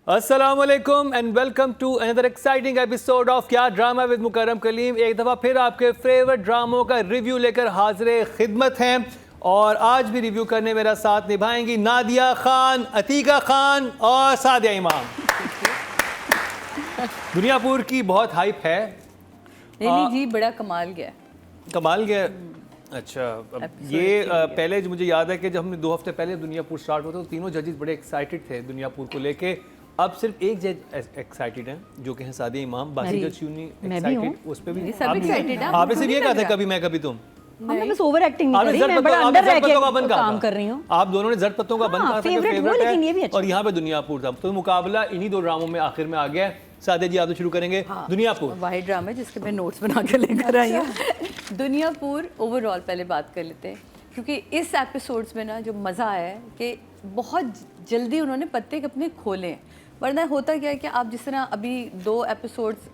अस्सलामुअलैकुम and welcome to another exciting episode of Kya drama with Mukarram Kaleem. एक दफ़ा फिर आपके फेवरेट ड्रामों का रिव्यू लेकर हाजिर खिदमत हैं और आज भी रिव्यू करने मेरा साथ निभाएंगी नादिया खान, अतीका खान और सादिया इमाम। दुनियापुर की बहुत हाइप है। नहीं जी, बड़ा कमाल गया। कमाल गया। अच्छा, अब ये पहले जो मुझे याद है कि जब हमने 2 हफ्ते पहले दुनियापुर स्टार्ट हुआ था तो तीनों जजेस बड़े एक्साइटेड थे दुनियापुर को लेके। अब सिर्फ एक जज एक्साइटेड है जो कि है सादिया इमाम। बाकी जज क्यों नहीं एक्साइटेड? उस पे भी सब एक्साइटेड हैं। आपने सिर्फ ये कहा था कभी मैं कभी तुम। हमने बस ओवर एक्टिंग नहीं करी, मैं बड़ा अंडर रह के काम कर रही हूँ। आप दोनों ने जट पत्तों का बंद कहा था कि फेवरेट लेकिन ये भी है अच्छा। और यहाँ पे दुनियापुर था। तो मुकाबला इन्हीं 2 ड्रामों में आखिर में आ गया है। सादिया जी आप तो शुरू करेंगे। दुनियापुर वाहिद ड्रामा जिसके मैं नोट्स बना के लेकर आई हूँ। दुनियापुर ओवरऑल पहले बात कर लेते हैं क्योंकि इस एपिसोड्स में ना जो मज़ा आया है कि बहुत जल्दी उन्होंने पत्ते अपने खोले हैं। वरना होता क्या है कि आप जिस तरह अभी 2 एपिसोड्स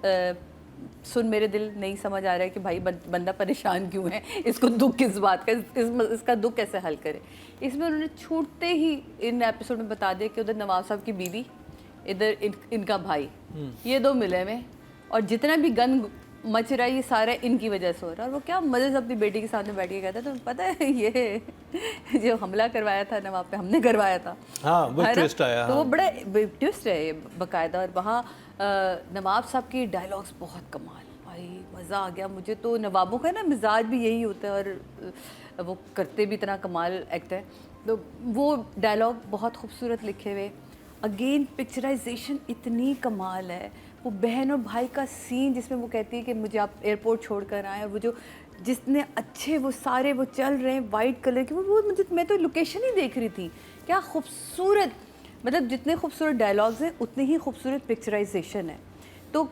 सुन मेरे दिल नहीं समझ आ रहा है कि भाई बंदा परेशान क्यों है, इसको दुख किस बात का, इसका दुख कैसे हल करे। इसमें उन्होंने छूटते ही इन एपिसोड में बता दिया कि उधर नवाब साहब की बीवी, इधर इनका भाई, ये 2 मिले में और जितना भी गन मच रहा है ये सारा इनकी वजह से हो रहा है। और वो क्या मज़े से अपनी बेटी के सामने बैठ के कहता है, तुम्हें पता है ये जो हमला करवाया था नवाब पे हमने करवाया था। हाँ, वो ट्विस्ट आया। तो वो बड़ा ट्विस्ट है ये बकायदा। और वहाँ नवाब साहब की डायलॉग्स बहुत कमाल, भाई मज़ा आ गया मुझे। तो नवाबों का ना मिजाज भी यही होता है और वो करते भी इतना कमाल एक्ट है। तो वो डायलॉग बहुत खूबसूरत लिखे हुए। अगेन पिक्चराइजेशन इतनी कमाल है। वो बहन और भाई का सीन जिसमें वो कहती है कि मुझे आप एयरपोर्ट छोड़कर आए, और वो जो जितने अच्छे वो सारे वो चल रहे हैं वाइट कलर के, वो मुझे, मैं तो लोकेशन ही देख रही थी, क्या खूबसूरत। मतलब जितने खूबसूरत डायलॉग्स हैं उतनी ही खूबसूरत पिक्चराइजेशन है। तो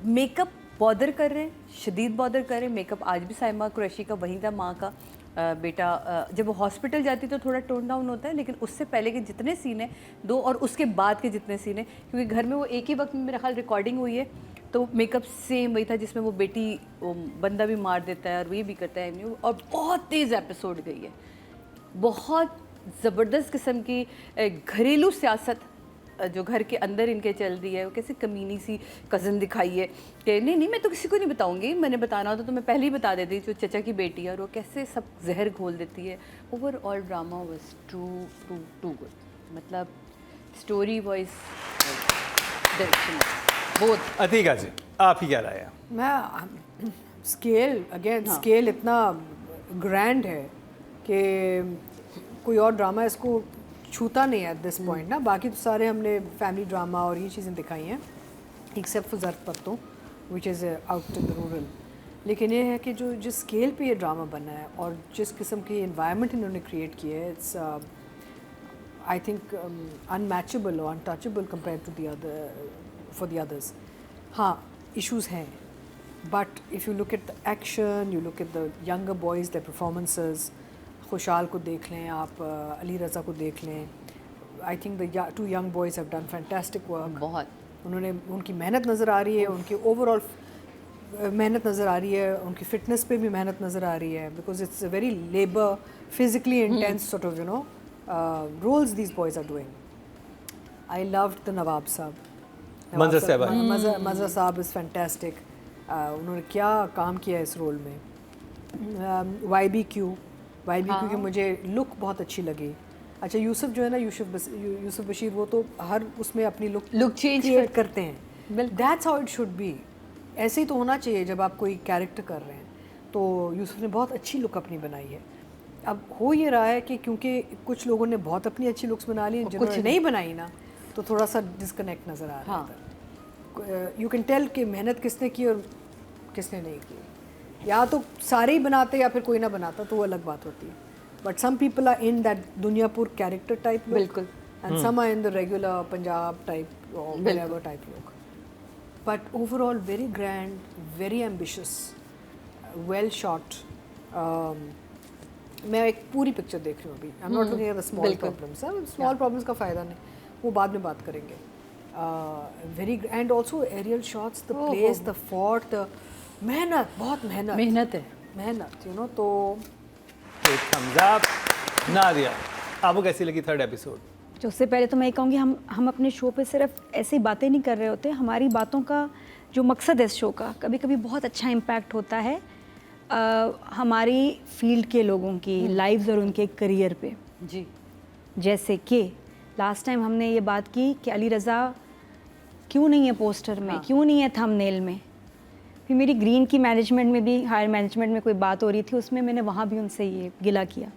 मेकअप बॉदर कर रहे हैं, शदीद बॉदर कर रहे हैं। मेकअप आज भी साइमा कुरैशी का वहीं था, माँ का बेटा जब वो हॉस्पिटल जाती तो थोड़ा टोन डाउन होता है, लेकिन उससे पहले के जितने सीन हैं 2 और उसके बाद के जितने सीन हैं, क्योंकि घर में वो एक ही वक्त में मेरा ख्याल रिकॉर्डिंग हुई है, तो मेकअप सेम वही था जिसमें वो बेटी वो बंदा भी मार देता है और ये भी करता है। और बहुत तेज़ एपिसोड गई है, बहुत ज़बरदस्त किस्म की घरेलू सियासत जो घर के अंदर इनके चल रही है। वो कैसे कमीनी सी कज़न दिखाई है कि नहीं मैं तो किसी को नहीं बताऊंगी, मैंने बताना होता तो मैं पहले ही बता देती, जो चचा की बेटी है, और वो कैसे सब जहर घोल देती है। Overall drama was too good. मतलब स्टोरी वाइज, डायरेक्शन, बहुत। अतीका जी आपकी क्या राय है? मैं स्केल इतना ग्रैंड है कि कोई और ड्रामा इसको छूता नहीं है एट दिस पॉइंट ना। बाकी तो सारे हमने फैमिली ड्रामा और ये चीज़ें दिखाई हैं एक्सेप्ट फॉर ज़र्फ पत्तों which is out in the rural. लेकिन ये है कि जो जिस स्केल पे ये ड्रामा बना है और जिस किस्म की एनवायरनमेंट इन्होंने क्रिएट की है, इट्स आई थिंक अनमैचेबल और untouchable compare to the other for the others. हाँ, इश्यूज़ हैं, but if you look at the action, you look at the younger boys, the performances, Khushhal को देख लें आप, अली रज़ा को देख लें। I think the 2 young boys have done fantastic work. बहुत उन्होंने, उनकी मेहनत नज़र आ रही है, उनकी ओवरऑल मेहनत नज़र आ रही है, उनकी फ़िटनेस पे भी मेहनत नज़र आ रही है, because it's a very labour physically intense sort of roles these boys are doing. I loved the Nawab Sahab, Manzar साहब इज़ फैंटास्टिक। उन्होंने क्या काम किया इस रोल में। YBQ की मुझे लुक बहुत अच्छी लगी। अच्छा, यूसुफ जो है ना, यूसुफ बशीर, वो तो हर उसमें अपनी लुक चेंज करते हैं। That's how it should be. ऐसे ही तो होना चाहिए जब आप कोई कैरेक्टर कर रहे हैं। तो यूसुफ ने बहुत अच्छी लुक अपनी बनाई है। अब हो ये रहा है कि क्योंकि कुछ लोगों ने बहुत अपनी अच्छी लुक्स बना ली, जिन्होंने नहीं बनाई ना, तो थोड़ा सा डिस्कनेक्ट नज़र आ रहा है। यू कैन टेल कि मेहनत किसने की और किसने नहीं की। या तो सारे ही बनाते या फिर कोई ना बनाता, तो वो अलग बात होती है। But some people are in that Duniyapur character type, बिल्कुल, and some are in the regular Punjab type और wherever type look. But overall very grand, very ambitious, well shot. मैं एक पूरी पिक्चर देख रही हूँ अभी। I am not looking at the small problems. Small problems का फ़ायदा नहीं, वो बाद में बात करेंगे। Very and also aerial shots, the place, the fort, the मेहनत, बहुत मेहनत है, मेहनत, यू नो। तो एक थम्स अप। नादिया, आपको कैसी लगी 3rd एपिसोड? तो उससे पहले तो मैं ये कहूँगी हम अपने शो पे सिर्फ ऐसी बातें नहीं कर रहे होते, हमारी बातों का जो मकसद है इस शो का कभी कभी बहुत अच्छा इम्पैक्ट होता है हमारी फील्ड के लोगों की लाइव्स और उनके करियर पे। जी। जैसे कि लास्ट टाइम हमने ये बात की कि अली रज़ा क्यों नहीं है पोस्टर में, क्यों नहीं है थंबनेल में। फिर मेरी ग्रीन की मैनेजमेंट में भी, हायर मैनेजमेंट में कोई बात हो रही थी, उसमें मैंने वहाँ भी उनसे ये गिला किया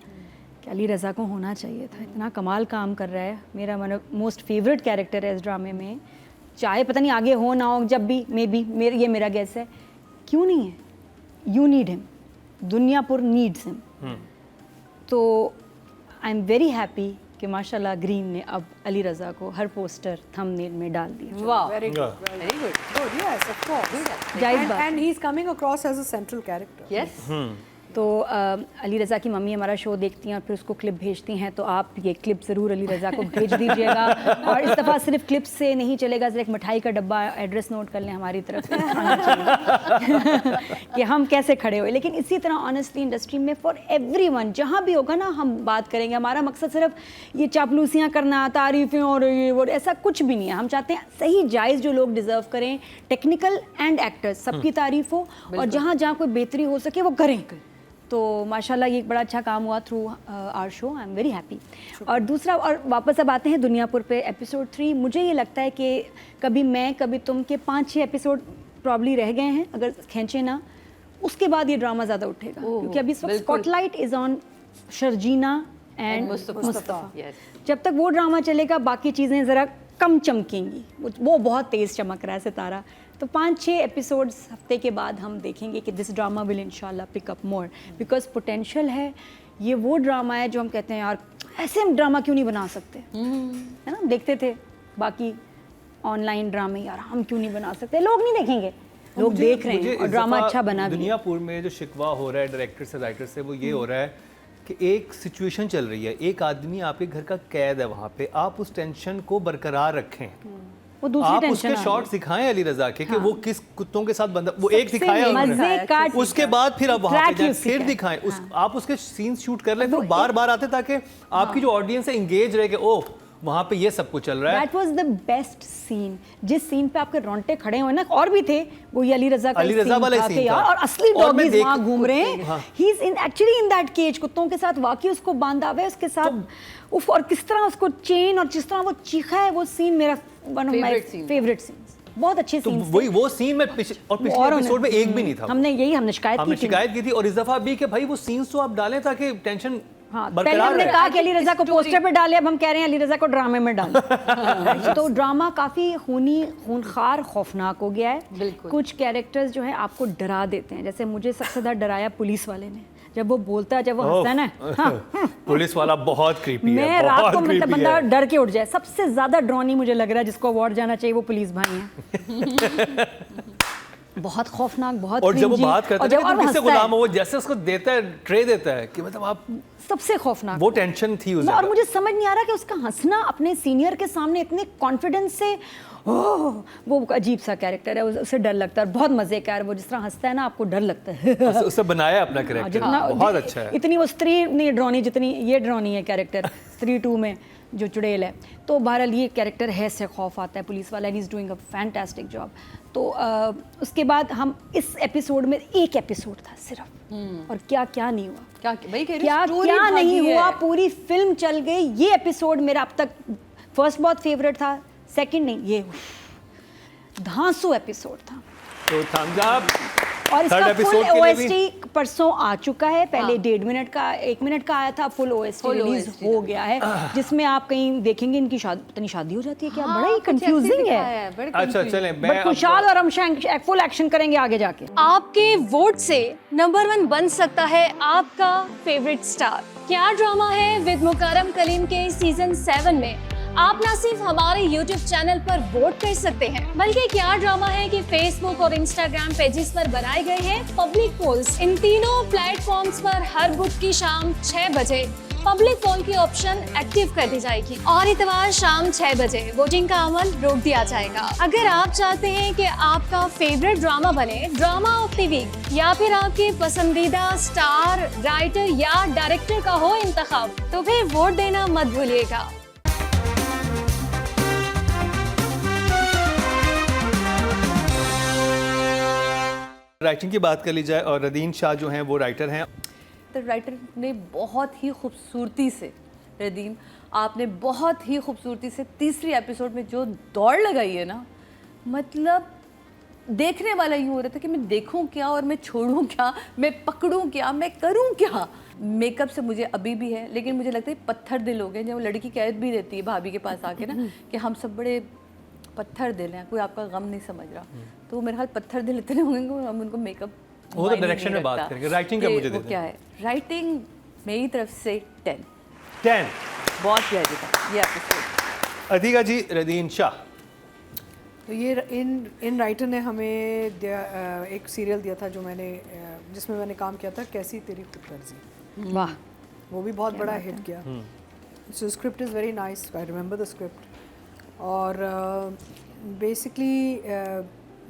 कि अली रज़ा को होना चाहिए था, इतना कमाल काम कर रहा है, मेरा मोस्ट फेवरेट कैरेक्टर है इस ड्रामे में, चाहे पता नहीं आगे हो ना हो, जब भी ये मेरा गेस है, क्यों नहीं है? You need him, Duniyapur needs him. तो आई एम वेरी हैप्पी कि माशाल्लाह ग्रीन ने अब अली रज़ा को हर पोस्टर थंबनेल में डाल दिया। वाह, Very good. Very good. Good, yes, of course. जायज़ बात। And he's coming across as a central character. Yes. तो अली रज़ा की मम्मी हमारा शो देखती हैं और फिर उसको क्लिप भेजती हैं, तो आप ये क्लिप ज़रूर अली रज़ा को भेज दीजिएगा। और इस दफ़ा सिर्फ क्लिप से नहीं चलेगा, सिर्फ एक मिठाई का डब्बा एड्रेस नोट कर लें हमारी तरफ से आना चाहिए कि हम कैसे खड़े हुए। लेकिन इसी तरह ऑनेस्टली इंडस्ट्री में फॉर एवरीवन जहाँ भी होगा ना हम बात करेंगे। हमारा मकसद सिर्फ ये चापलूसियाँ करना, तारीफ़ें और ये वो ऐसा कुछ भी नहीं है। हम चाहते हैं सही जायज़ जो लोग डिज़र्व करें, टेक्निकल एंड एक्टर्स सबकी तारीफ़ हो और जहाँ जहाँ कोई बेहतरी हो सके वो करें। तो माशाल्लाह ये एक बड़ा अच्छा काम हुआ through our show, I am very happy. और दूसरा, और वापस अब आते हैं दुनियापुर पे एपिसोड 3। मुझे ये लगता है कि कभी मैं कभी तुम के 5-6 एपिसोड प्रॉब्ली रह गए हैं, अगर खींचे ना उसके बाद ये ड्रामा ज़्यादा उठेगा, क्योंकि अभी इस वक्त spotlight is on Sharjeena and Mustafa. जब तक वो ड्रामा चलेगा बाकी चीज़ें ज़रा कम चमकेंगी, वो बहुत तेज़ चमक रहा है सितारा। तो 5-6 एपिसोड्स हफ्ते के बाद हम देखेंगे कि दिस ड्रामा विल इंशाल्लाह pick up more, because potential है। ये वो ड्रामा है जो हम कहते हैं यार ऐसे हम ड्रामा क्यों नहीं बना सकते, है ना। देखते थे बाकी ऑनलाइन ड्रामे, यार हम क्यों नहीं बना सकते, लोग नहीं देखेंगे, लोग देख रहे हैं और ड्रामा अच्छा बना भी। दुनियापुर में जो शिकवा हो रहा है डायरेक्टर से, राइटर से, वो ये हो रहा है कि एक सिचुएशन चल रही है, एक आदमी आपके घर का कैद है, वहाँ पे आप उस टेंशन को बरकरार रखें, वो दूसरी आप टेंशन उसके शॉट्स दिखाएं अली रज़ा के कि वो किस कुत्तों के साथ बंदा, वो एक सबसे दिखाया मजे उन्होंने, का उसके बाद फिर आप वहाँ पे जाएं, उसी फिर का। दिखाएं आप उसके सीन्स शूट कर लें, फिर बार बार आते ताकि आपकी जो ऑडियंस है इंगेज रहे कि ओह वहाँ पे ये सब कुछ चल रहा है। That was the best scene, जिस सीन पे आपके रोंगटे खड़े हुए ना, और भी थे, वो ये अली रज़ा का अली रज़ा वाला scene scene था था। और असली और मैं डॉगीज वहाँ घूम रहे हैं, हाँ। He is in actually in that cage, कुत्तों के साथ वाकई उसको बांधा हुआ है, उसके साथ उफ, और किस तरह उसको चेन, और जिस तरह वो चीखा है, वो सीन मेरा one of my favourite scenes, बहुत अच्छे तो सीन। वही वो सीन में पिछले एपिसोड में एक भी नहीं था। हमने शिकायत की थी और इस दफा भी कि भाई वो सीन्स तो आप डालें ताकि टेंशन हाँ, पहले हमने कहा कि अली रज़ा को पोस्टर पे डाले, अब हम कह रहे हैं अली रज़ा को ड्रामे में डालें। तो ड्रामा काफ़ी खूनखार, खौफनाक हो गया है। कुछ कैरेक्टर्स जो है आपको डरा देते हैं, जैसे मुझे सबसे ज़्यादा डराया पुलिस वाले ने, जब वो बोलता है, जब वो हंसता है ना, हाँ, पुलिस वाला बहुत क्रीपी है, मैं रात को मतलब बंदा है। डर के उठ जाए। सबसे ज़्यादा ड्रॉनी मुझे लग रहा है जिसको अवार्ड जाना चाहिए वो पुलिस भाई हैं। बहुत खौफनाक, बहुत और जब वो cringy, बात करते और हैं जब कि तुम किससे हंसता है, गुलाम हो, वो जैसे उसको देता है, ट्रे देता है कि मतलब आप, सबसे खौफनाक वो टेंशन थी उस और मुझे समझ नहीं आ रहा कि उसका हंसना अपने सीनियर के सामने इतने कॉन्फिडेंस से, ओह वो अजीब सा कैरेक्टर है, उससे डर लगता है। बहुत मजे का है वो, जिस तरह हंसता है ना आपको डर लगता है। उससे बनाया अपना कैरेक्टर, बहुत अच्छा है। इतनी वो स्त्री नहीं ड्रॉनी जितनी ये ड्रॉनी है कैरेक्टर स्त्री 2 में जो चुड़ैल है। तो बहरहाल ये कैरेक्टर है, से खौफ आता है पुलिस वाला, and he is doing a fantastic job. तो उसके बाद हम इस एपिसोड में, एक एपिसोड था सिर्फ, और क्या क्या नहीं हुआ, क्या भाई कह रही क्या स्टोरी क्या नहीं भागी हुआ, है। पूरी फिल्म चल गई। ये एपिसोड मेरा अब तक फर्स्ट बहुत फेवरेट था, सेकंड नहीं, ये धांसू एपिसोड था। तो थम्स अप। और इसका Third फुल episode के लिए OST परसों आ चुका है, पहले 1.5 मिनट का 1 मिनट का आया था, फुल OST रिलीज हो गया है, जिसमें आप कहीं देखेंगे इनकी शादी शादी हो जाती है क्या, बड़ा ही कंफ्यूजिंग है। अच्छा चलें, मैं बट खुशहाल और हम फुल एक्शन करेंगे आगे जाके। आपके वोट से नंबर 1 बन सकता है आपका फेवरेट स्टार। क्या ड्रामा है विद मुकर्रम कलीम के सीजन 7 में आप न सिर्फ हमारे YouTube चैनल पर वोट कर सकते हैं, बल्कि क्या ड्रामा है कि Facebook और Instagram पेजेस पर बनाए गए हैं पब्लिक पोल्स। इन तीनों प्लेटफॉर्म्स पर हर बुध की शाम 6 बजे पब्लिक पोल की ऑप्शन एक्टिव कर दी जाएगी और इतवार शाम 6 बजे वोटिंग का अमल रोक दिया जाएगा। अगर आप चाहते हैं कि आपका फेवरेट ड्रामा बने ड्रामा ऑफ द वीक, या फिर आपके पसंदीदा स्टार, राइटर या डायरेक्टर का हो इंतखाब, तो फिर वोट देना मत भूलिएगा। राइटिंग की बात कर ली जाए और रदीन शाह जो हैं वो राइटर हैं। तो राइटर ने बहुत ही खूबसूरती से, रदीम आपने बहुत ही खूबसूरती से तीसरी एपिसोड में जो दौड़ लगाई है ना, मतलब देखने वाला यूँ हो रहा था कि मैं देखूं क्या और मैं छोड़ूं क्या, मैं पकड़ूं क्या, मैं करूं क्या। मेकअप से मुझे अभी भी है, लेकिन मुझे लगता है पत्थर दिल हो गए। जब वो लड़की कह भी देती है भाभी के पास आके ना कि हम सब बड़े पत्थर दिल हैं, कोई आपका गम नहीं समझ रहा, तो मेरे ख्याल पत्थर दिल इतने होंगे हम उनको मेकअप वो तो डायरेक्शन में बात करेंगे। राइटिंग का मुझे दे वो क्या है, राइटिंग मेरी तरफ से 10 बहुत प्यारी था ये एपिसोड। अतीका जी, रदीन शाह। तो ये इन राइटर ने हमें एक सीरियल दिया था जो मैंने जिसमें मैंने काम किया था, कैसी तेरी खुदगर्जी। वाह, वो भी बहुत बड़ा हिट किया। So script is very nice, I remember the script. और basically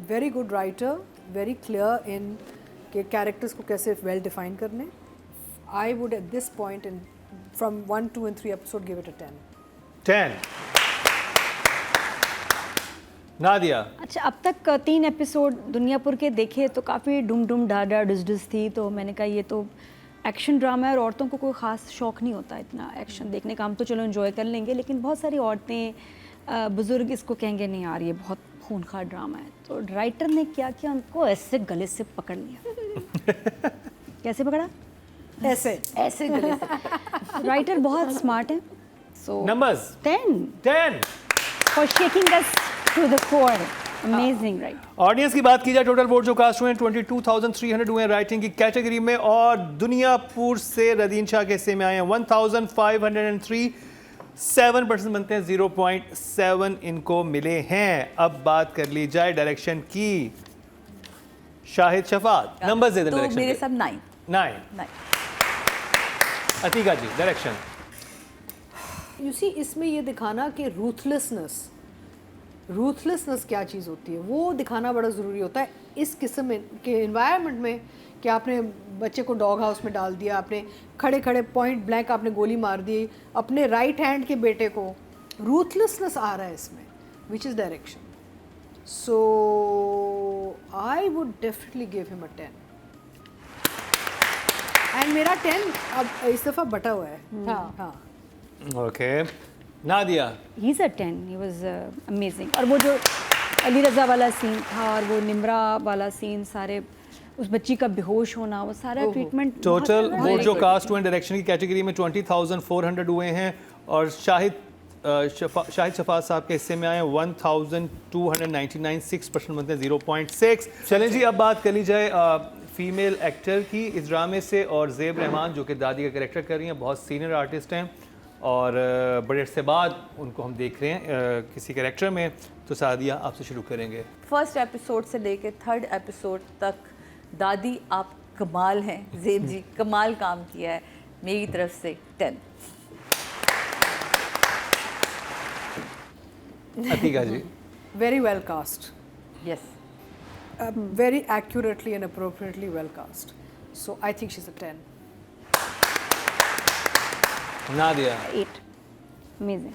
very good writer, very clear इन के कैरेक्टर्स को कैसे वेल डिफाइन करने। I would at this point in from 1, 2 and 3 episode give it a 10। Nadia. अच्छा, अब तक 3 एपिसोड दुनियापुर के देखे तो काफ़ी डुम डुम डा डा डिस डिस थी, तो मैंने कहा ये तो एक्शन ड्रामा है और औरतों को कोई ख़ास शौक़ नहीं होता इतना एक्शन देखने का। हम तो चलो एंजॉय कर लेंगे, लेकिन बहुत सारी औरतें बुज़ुर्ग इसको कहेंगे नहीं यार ये बहुत खूनखार ड्रामा है। तो राइटर ने क्या किया, उनको ऐसे गले से पकड़ लिया। कैसे पकड़ा? ऐसे गले से। राइटर बहुत स्मार्ट है। So numbers 10 for shaking us to the core. Amazing, right. Audience की बात की जाए, टोटल वोट जो कास्ट हुए हैं 22,300 हुए हैं राइटिंग की कैटेगरी में, और दुनियापुर से रदीन शाह के हिस्से में आए हैं 1,503। 7% बनते हैं, 0.7 इनको मिले हैं। अब बात कर ली जाए डायरेक्शन की। शाहिद शफात, नंबर दे दें तो डायरेक्शन मेरे के। सब 9। 9। अतीका जी, डायरेक्शन। यू सी, इसमें ये दिखाना कि रूथलेसनेस क्या चीज़ होती है वो दिखाना बड़ा ज़रूरी होता है इस किस्म के इन्वायरमेंट में, कि आपने बच्चे को डॉग हाउस में डाल दिया, आपने खड़े खड़े पॉइंट ब्लैंक आपने गोली मार दी अपने राइट हैंड के बेटे को। रूथलेसनेस आ रहा है इसमें, which is direction. So I would definitely give him a 10। And मेरा 10 अब इस दफ़ा बटा हुआ है। हाँ। Okay, Nadia. He is a 10, he was amazing. और वो जो अली रज़ा वाला सीन था और वो निम्रा वाला सीन, सारे उस बच्ची का बेहोश होना, वो सारा ट्रीटमेंट। टोटल वोट जो कास्ट हुए हैं डायरेक्शन की कैटेगरी में 20,400 हुए हैं, और शाहिद शफात साहब के हिस्से में आए हैं 1,299। 6% बनते हैं, 0.6। चलें जी, अब बात कर ली जाए फीमेल एक्टर की इस ड्रामे से, और ज़ेब रहमान जो कि दादी का कैरेक्टर कर रही हैं, बहुत सीनियर आर्टिस्ट हैं और बड़े अरसे बाद उनको हम देख रहे हैं किसी कैरेक्टर में। तो सादिया, आपसे शुरू करेंगे। फर्स्ट एपिसोड से लेके 3rd एपिसोड तक दादी आप कमाल हैं, ज़ेब जी कमाल काम किया है। मेरी तरफ से 10। Atika ji. Very well cast, yes. very accurately and appropriately well cast. So I think she's a 10. Nadia. 8, amazing.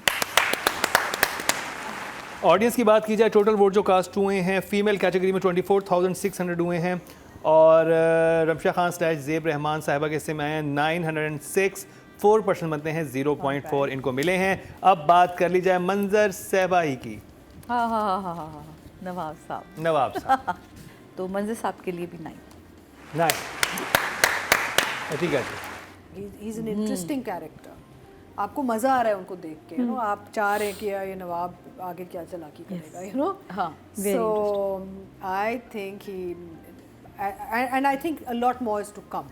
Audience की बात की जाए, टोटल वोट जो कास्ट हुए हैं फीमेल कैटेगरी में 24,600 हुए हैं, और रमशा खान स्लैश ज़ेब रहमान साहिबा के हिस्से में आए हैं 906। 4% बनते हैं, 0.4 इनको मिले हैं। अब बात कर ली जाए मंजर सहबाई की। हाँ, नवाब साहब। नवाब साहब। तो मंजर साहब के लिए भी 9। 9। अतीका जी। He's an interesting character. आपको मज़ा आ रहा है उनको देख के, you know, आप चाह रहे हैं कि ये नवाब आगे क्या चालाकी करेगा, you know. हाँ, So I think and I think a lot more is to come.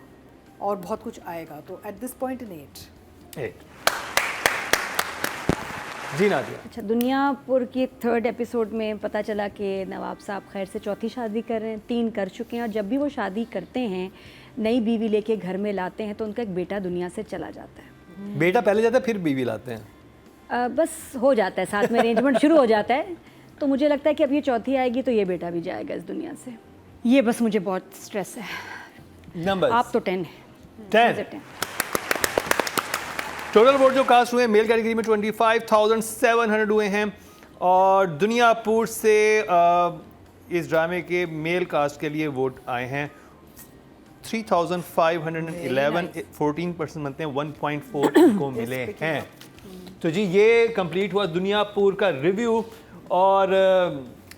और बहुत कुछ आएगा, तो at this point an 8. 8। जी नादिया। अच्छा, दुनियापुर की 3rd एपिसोड में पता चला कि नवाब साहब खैर से चौथी शादी कर रहे हैं, 3 कर चुके हैं, और जब भी वो शादी करते हैं, नई बीवी लेके घर में लाते हैं, तो उनका एक बेटा दुनिया से चला जाता है। बेटा पहले जाता है फिर बीवी लाते हैं? बस हो जाता है, साथ में अरेंजमेंट शुरू हो जाता है। तो मुझे लगता है कि अब ये चौथी आएगी तो ये बेटा भी जाएगा इस दुनिया से। ये बस मुझे बहुत स्ट्रेस है। नंबर आप तो 10 है। 10। टोटल वोट जो कास्ट हुए मेल कैटेगरी में 25,700 हुए हैं, और दुनियापुर से इस ड्रामे के मेल कास्ट के लिए वोट आए हैं 3,511, 14% बनते हैं 1.4 को मिले हैं। तो जी ये कंप्लीट हुआ दुनियापुर का रिव्यू और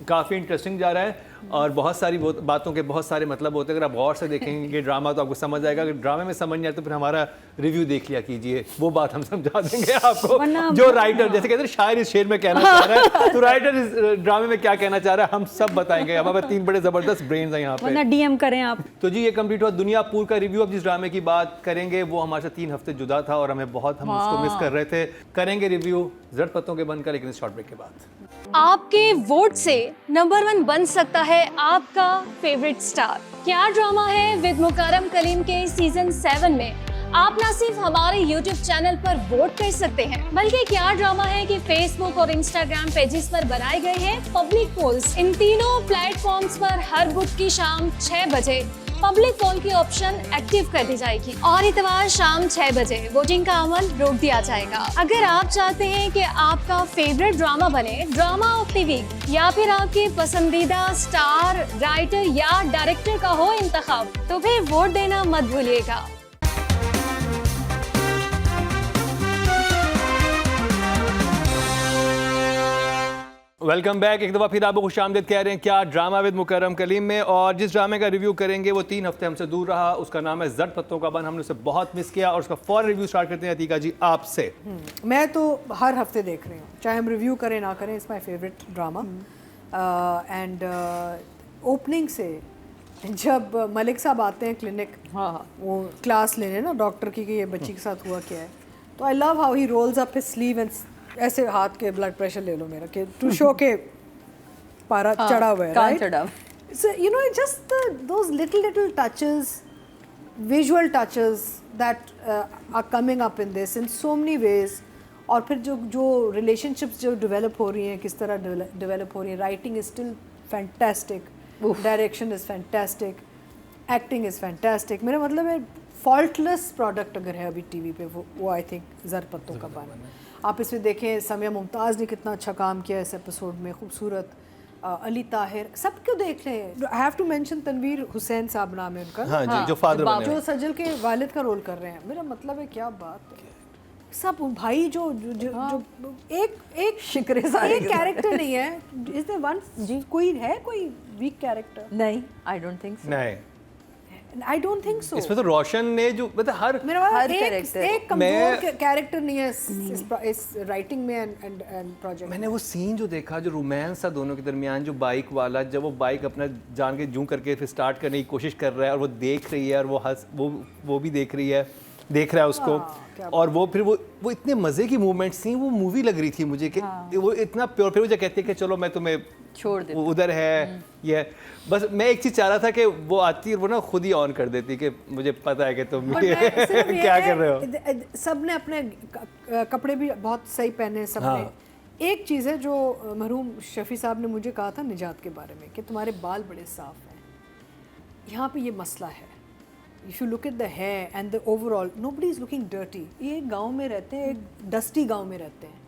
काफ़ी इंटरेस्टिंग जा रहा है और बहुत सारी बातों के बहुत सारे मतलब होते हैं। अगर आप गौर से देखेंगे ड्रामा तो आपको समझ आएगा। अगर ड्रामे में समझ नहीं आए तो फिर हमारा रिव्यू देख लिया कीजिए, वो बात हम समझा देंगे आपको। जो राइटर जैसे कहते हैं शायर इस शेर में कहना चाह रहा है, तो राइटर इस ड्रामे में क्या कहना चाह रहा है हम सब बताएंगे। हमारे 3 बड़े ज़बरदस्त ब्रेन्स हैं यहाँ पे। वरना डीएम करें आप। तो जी ये कंप्लीट हुआ दुनियापुर का रिव्यू। अब जिस ड्रामे की बात करेंगे वो हमारे से 3 हफ्ते जुदा था और हमें बहुत हम उसको मिस कर रहे थे। करेंगे रिव्यू जड़ पत्तों के बनकर, लेकिन इस शॉर्ट ब्रेक के बाद। आपके वोट से नंबर 1 बन सकता है आपका फेवरेट स्टार। क्या ड्रामा है विद मुकरम कलीम के सीजन 7 में आप ना सिर्फ हमारे YouTube चैनल पर वोट कर सकते हैं, बल्कि क्या ड्रामा है कि Facebook और Instagram पेजेस पर बनाए गए हैं पब्लिक पोल्स। इन तीनों प्लेटफॉर्म्स पर हर बुध की शाम 6 बजे पब्लिक पोल की ऑप्शन एक्टिव कर दी जाएगी और इतवार शाम 6 बजे वोटिंग का अमल रोक दिया जाएगा। अगर आप चाहते हैं कि आपका फेवरेट ड्रामा बने ड्रामा ऑफ द वीक या फिर आपके पसंदीदा स्टार, राइटर या डायरेक्टर का हो इंतखाब, तो फिर वोट देना मत भूलिएगा। Welcome back. एक दफ़ा फिर आपको खुशामदीद कह रहे हैं क्या ड्रामा विद मुकरम कलीम में। और जिस ड्रामे का रिव्यू करेंगे वो 3 हफ्ते हमसे दूर रहा, उसका नाम है जड़ पत्तों का बन। हमने उसे बहुत मिस किया और उसका फौरन रिव्यू स्टार्ट करते हैं अतीका जी आपसे। मैं तो हर हफ्ते देख रही हूँ, चाहे हम रिव्यू करें ना करें। It's my favourite drama. And opening से जब मलिक साहब आते हैं क्लिनिक, वो क्लास लेने ना डॉक्टर की कि ये बच्ची के साथ हुआ क्या है, तो I love how he rolls up his sleeve and ऐसे हाथ के ब्लड प्रेशर ले लो मेरा कि टू शो के पारा चढ़ा हुआ है, right? So you know, just those little touches, visual touches that are coming up in this in so many ways. और फिर जो relationships जो develop हो रही हैं, किस तरह develop हो रही हैं, writing is still fantastic, direction is fantastic, acting is fantastic. मेरा मतलब है faultless product अगर है अभी TV पे वो I think ज़र पत्तों का बन। आप इसमें देखें समिया मुमताज़ ने कितना अच्छा काम किया इस एपिसोड में, खूबसूरत। अली ताहिर सबको देख रहे हैं। I have to mention Tanveer Hussain साहब नाम है उनका, हाँ जी, जो फादर बने जो सजल के वालिद का रोल कर रहे हैं। मेरा मतलब है क्या बात है, सब भाई जो एक शिकरे एक कैरेक्टर नहीं है। इज देयर वन कोई है कोई वीक कैरेक्टर? नहीं, आई डोंट थिंक सो। नहीं, आई डोंट थिंक सो। इसमें तो रोशन ने जो मतलब हर एक कमजोर कैरेक्टर नहीं है इस राइटिंग में एंड प्रोजेक्ट। मैंने वो सीन जो देखा, जो रोमांस था दोनों के दरमियान, जो बाइक वाला, जब वो बाइक अपना जान के जूं करके फिर स्टार्ट करने की कोशिश कर रहा है और वो देख रही है और वो भी देख रहा है उसको, और वो फिर वो इतने मज़े की मूवमेंट्स थी, वो मूवी लग रही थी मुझे कि वो इतना प्योर। फिर वो जो कहती है कि चलो मैं तुम्हें छोड़ देती हूं, उधर है ये, बस मैं एक चीज़ चाह रहा था कि वो आती है वो ना खुद ही ऑन कर देती कि मुझे पता है कि तुम क्या कर रहे हो। सब ने अपने कपड़े भी बहुत सही पहने सब ने। एक चीज़ है जो मरहूम शफी साहब ने मुझे कहा था निजात के बारे में कि तुम्हारे बाल बड़े साफ हैं। यहाँ पे ये मसला है। If you look at the hair and the overall, nobody is looking dirty. ये गांव में रहते हैं, एक डस्टी गांव में रहते हैं,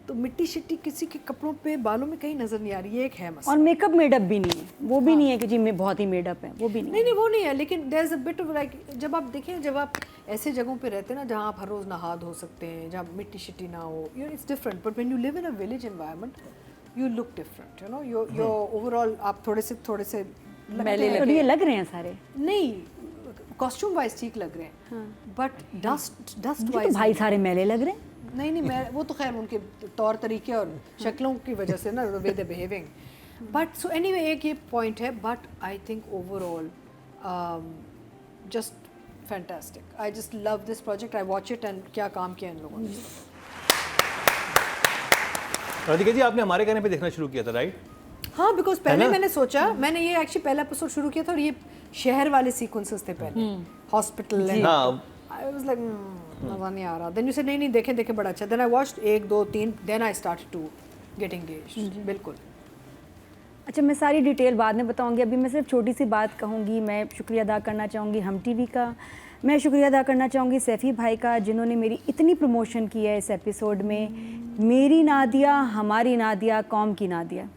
तो मिट्टी शिट्टी किसी के कपड़ों पे बालों में कहीं नजर नहीं आ रही। ये एक है मसला। और मेकअप मेडअप भी नहीं है, वो भी नहीं है कि जी मैं बहुत ही मेडअप है, वो भी नहीं। नहीं वो नहीं है, लेकिन there is a bit of like जब आप देखें, जब आप ऐसे जगहों पे रहते हैं ना जहाँ आप हर रोज़ नहा धो सकते हैं, जहाँ मिट्टी शिट्टी ना हो, it's different. But when you live in a village environment you look different, you know, your overall आप थोड़े से ये लग रहे हैं सारे। नहीं, कॉस्ट्यूम वाइज ठीक लग रहे हैं, बट डस्ट वाइज भाई सारे मैले लग रहे हैं। नहीं मैं वो तो खैर उनके तौर तरीके और शक्लों की वजह से ना, वे दे बिहेविंग। बट सो एनीवे एक ये पॉइंट है, but I think overall just fantastic. I just love this project, I watch it and क्या काम किया इन लोगों ने। राधिका जी आपने हमारे कहने पे देखना शुरू किया था, राइट? हाँ, बिकॉज पहले मैंने सोचा, मैंने ये एक्चुअली पहला एपिसोड शुरू किया था और ये शहर वाले सीक्वेंसेस थे पहले, hospital and I was like मजा नहीं आ रहा। देन यू सेड नहीं देखें बड़ा अच्छा। Then I watched 1 2 3, then I started to get engaged. बिल्कुल। अच्छा, मैं सारी डिटेल बाद में बताऊंगी, अभी मैं सिर्फ छोटी सी बात कहूँगी। मैं शुक्रिया अदा करना चाहूँगी हम टीवी का, मैं शुक्रिया अदा करना चाहूँगी सैफ़ी भाई का, जिन्होंने मेरी इतनी प्रमोशन की है इस एपिसोड में। मेरी नादिया, हमारी नादिया, कौम की नादिया।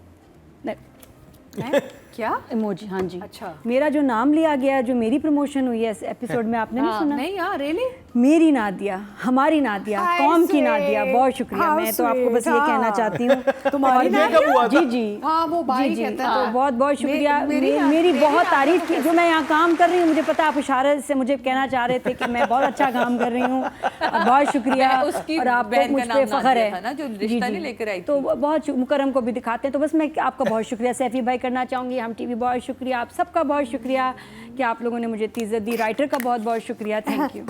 क्या? इमोजी, हाँ जी। अच्छा। मेरा जो नाम लिया गया, जो मेरी प्रमोशन हुई है इस एपिसोड में, आपने नहीं सुना? नहीं यार, रियली? मेरी नादिया, हमारी नादिया, Hi, कौम की sweet. नादिया, बहुत शुक्रिया। How मैं तो आपको बस ये sweet, कहना हाँ। चाहती हूँ। तुम्हारी और- नादिया? कब हुआ था? जी जी। हाँ, वो भाई जी, जी। कहता है तो तो। बहुत बहुत शुक्रिया। मेरी मेरी बहुत नादिया तारीफ तो की। जो मैं यहाँ काम कर रही हूँ, मुझे पता आप इशारे से मुझे कहना चाह रहे थे कि मैं बहुत अच्छा काम कर रही हूँ, और बहुत शुक्रिया। मैं उसकी और आपको बहन का मुझ पे नाम फख्र नादिया है था ना, जो जी, रिश्ता जी। नहीं लेकर आई तो थी। बहुत मुकर्रम को भी दिखाते हैं। तो बस मैं आपका बहुत शुक्रिया सैफी भाई करना चाहूँगी, हम टीवी बहुत शुक्रिया, आप सबका बहुत शुक्रिया कि आप लोगों ने मुझे इज्जत दी। राइटर का बहुत बहुत शुक्रिया, थैंक यू।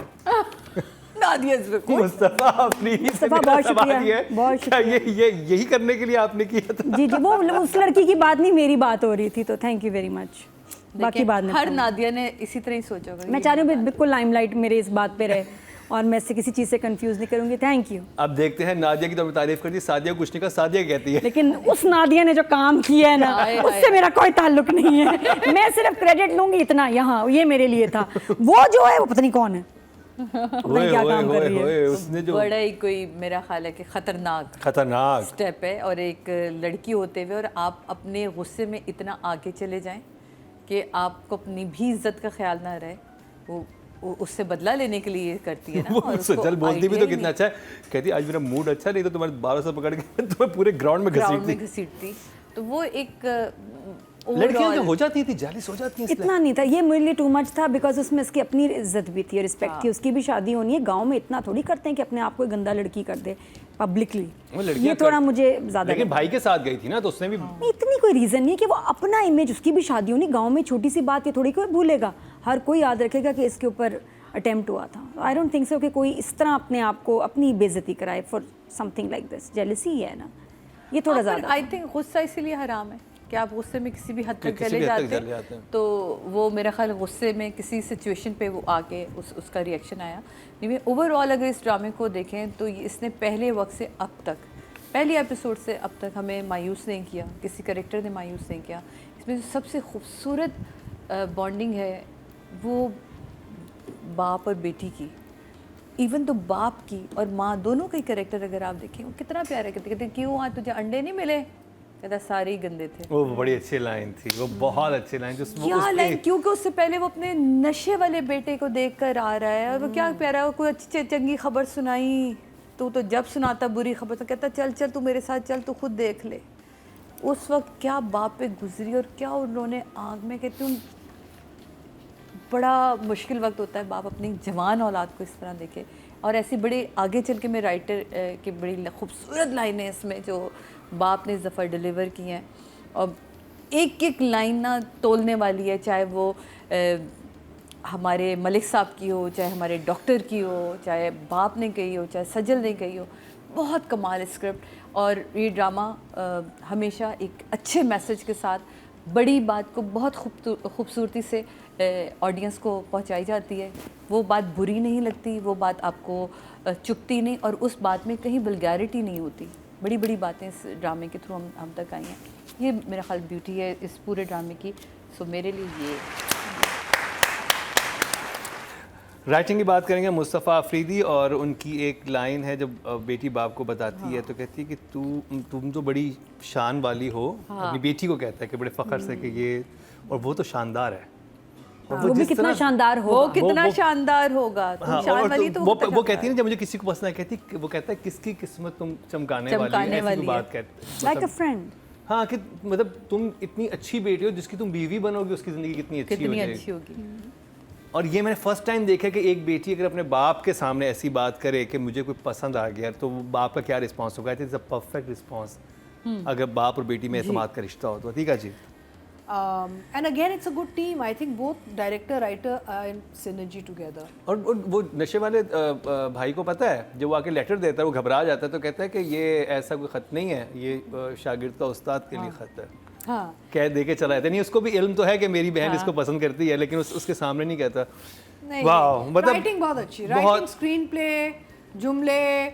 नादिया इस वक्त। मुस्तफा अफरीदी से मुस्तफा, मेरा बहुत सवाल शुक्रिया, ये है, बहुत क्या शुक्रिया। यही करने के लिए आपने किया था? जी जी, वो उस लड़की की बात नहीं, मेरी बात हो रही थी, तो थैंक यू वेरी मच। बाकी बात हर नादिया ने इसी तरह ही सोचा होगा। मैं चाह रही हूँ बिल्कुल लाइमलाइट मेरे इस बात पे रहे, और मैं इससे किसी चीज़ से कंफ्यूज नहीं करूँगी। Thank you. अब देखते हैं, नादिया की तो हमने तारीफ कर दी, सादिया कुछ नहीं कहा, सादिया कहती है लेकिन उस नादिया ने जो काम किया है ना, हाय, हाय। उससे मेरा कोई ताल्लुक नहीं है। मैं सिर्फ क्रेडिट लूंगी इतना, यहाँ ये मेरे लिए था। वो जो है वो पता नहीं कौन है, पता नहीं क्या काम कर रही है। उसने जो बड़ा ही कोई मेरा ख्याल है कि खतरनाक स्टेप है, और एक लड़की होते हुए और आप अपने गुस्से में इतना आगे चले जाएं कि आपको अपनी भी इज्जत का ख्याल ना रहे। वो उससे बदला लेने के लिए करती है ना। वो और उसको सजल बोलती भी idea तो ही कितना नहीं। अच्छा है, कहती आज मेरा मूड अच्छा नहीं तो तुम्हारे 12 से पकड़ के तुम्हें पूरे ग्राउंड में ग्राउंड में घसीटती। घसीटती। तो वो एक लड़कियां overall- जो हो जाती थी, जालिस हो जाती हैं इसलिए। इतना नहीं था, ये मेरे लिए टू मच था, बिकॉज उसमें इसकी अपनी इज्जत भी थी, रिस्पेक्ट थी, उसकी भी शादी होनी है। गांव में इतना थोड़ी करते हैं कि अपने आप को गंदा लड़की कर दे पब्लिकली। वो लड़कियां ये थोड़ा कर- मुझे ज्यादा लेकिन भाई के साथ गई थी ना, तो उसने भी नहीं, इतनी कोई रीज़न नहीं है कि वो अपना इमेज, उसकी भी शादी होनी गांव में, छोटी सी बात ये थोड़ी कोई भूलेगा। हर कोई याद रखेगा कि इसके ऊपर अटेम्प्ट हुआ था। आई डोंट थिंक सो कि कोई इस तरह अपने आप को अपनी बेइज्जती कराए for something like this. Jealousy है ना, ये थोड़ा ज़्यादा। आई थिंक गुस्सा इसीलिए हराम है कि आप गुस्से में किसी भी हद तक किसी चले भी हद तक जाते चले जाते हैं। तो वो मेरा ख्याल गुस्से में किसी सिचुएशन पे वो आके उसका रिएक्शन आया। नहीं, ओवरऑल अगर इस ड्रामे को देखें तो इसने पहले वक्त से अब तक, पहले एपिसोड से अब तक हमें मायूस नहीं किया, किसी कैरेक्टर ने मायूस नहीं किया। इसमें जो सबसे खूबसूरत बॉन्डिंग है वो बाप और बेटी की। इवन तो बाप की और माँ दोनों का ही कैरेक्टर अगर आप देखें, वो कितना प्यारा कहते हैं क्यों आज तुझे अंडे नहीं मिले, कहता सारे ही गंदे थे। वो बड़ी अच्छी लाइन थी, वो बहुत अच्छी लाइन थी। क्या लाइन, क्योंकि उससे पहले वो अपने नशे वाले बेटे को देख कर आ रहा है, और वो क्या प्यारा, कोई अच्छी चंगी खबर सुनाई तो जब सुनाता बुरी खबर तो कहता चल चल तू मेरे साथ चल, तू खुद देख ले। उस वक्त क्या बाप पे गुजरी और क्या उन्होंने आग में, कहती हूँ बड़ा मुश्किल वक्त होता है बाप अपनी जवान औलाद को इस तरह देखे। और ऐसी बड़ी आगे चल के मैं राइटर की बड़ी खूबसूरत लाइनें इसमें जो बाप ने इस दफ़ा डिलीवर की हैं, और एक एक लाइन ना तोलने वाली है, चाहे वो हमारे मलिक साहब की हो, चाहे हमारे डॉक्टर की हो, चाहे बाप ने कही हो, चाहे सजल ने कही हो। बहुत कमाल स्क्रिप्ट, और ये ड्रामा हमेशा एक अच्छे मैसेज के साथ बड़ी बात को बहुत खूबसूरती से ऑडियंस को पहुंचाई जाती है। वो बात बुरी नहीं लगती, वो बात आपको चुभती नहीं, और उस बात में कहीं वल्गैरिटी नहीं होती। बड़ी बड़ी बातें इस ड्रामे के थ्रू हम तक आई हैं। ये मेरा ख्याल ब्यूटी है इस पूरे ड्रामे की। सो मेरे लिए ये राइटिंग की बात करेंगे मुस्तफ़ा अफरीदी, और उनकी एक लाइन है जब बेटी बाप को बताती है तो कहती है कि तुम तो बड़ी शान वाली हो। अपनी बेटी को कहता है कि बड़े फ़ख्र से कि ये, और वो तो शानदार है। और वो भी जिस कितना तरह- शानदार हो। वो कितना शानदार होगा। तुम हाँ, शान और वाली तो वो होता वो कहती है ना, जब मुझे किसी को पसंद है, कहती वो कहता है किसकी किस्मत तुम चमकाने वाली चमकाने है, ऐसी वाली कोई है। बात कहते लाइक अ फ्रेंड। हाँ, कि मतलब तुम इतनी अच्छी बेटी हो, जिसकी तुम बीवी बनोगे उसकी ज़िंदगी कितनी अच्छी हो कितनी जाएगी। अच्छी होगी। और ये मैंने फर्स्ट टाइम देखा कि एक बेटी अगर अपने बाप के सामने ऐसी बात करे कि मुझे कोई पसंद आ गया, तो वो बाप का क्या रिस्पॉन्स होगा। इट्स अ परफेक्ट रिस्पॉन्स अगर बाप और बेटी में एतमाद का रिश्ता हो तो। ठीक है जी। And again, it's a good team. I think both director, writer are in synergy together. और वो नशे वाले भाई को पता है, जब वो आके लेटर देता है वो घबरा जाता है, तो कहता है कि ये ऐसा कोई ख़त नहीं है, ये शागिर्द का उस्ताद के लिए ख़त है। हाँ, कह दे के चला जाता है। नहीं, उसको भी इल्म तो है कि मेरी बहन इसको पसंद करती है, लेकिन उसके सामने नहीं कहता। नहीं, वाह, मतलब राइटिंग बहुत अच्छी, बहुत- राइटिंग, स्क्रीन प्ले, जुमले,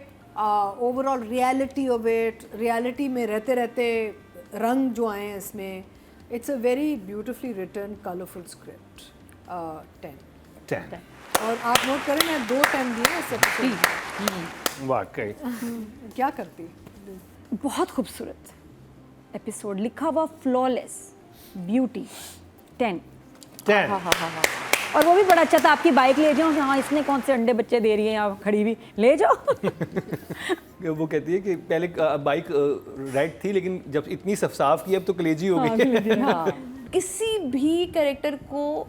overall reality of it, reality में रहते रहते रंग जो आए हैं इसमें, it's a very beautifully written colourful script. 10 और आप नोट करें, मैं 2 10 दिए इस एपिसोड। वाकई क्या करती? बहुत खूबसूरत एपिसोड, लिखा हुआ फ्लॉलेस, ब्यूटी 10। 10। और वो भी बड़ा अच्छा था, आपकी बाइक ले जाओ, हाँ इसने कौन से अंडे बच्चे दे रही है यहाँ खड़ी हुई, ले जाओ। वो कहती है कि पहले बाइक रेड थी लेकिन जब इतनी साफ की अब तो कलेजी हो गई है। हाँ, किसी भी कैरेक्टर को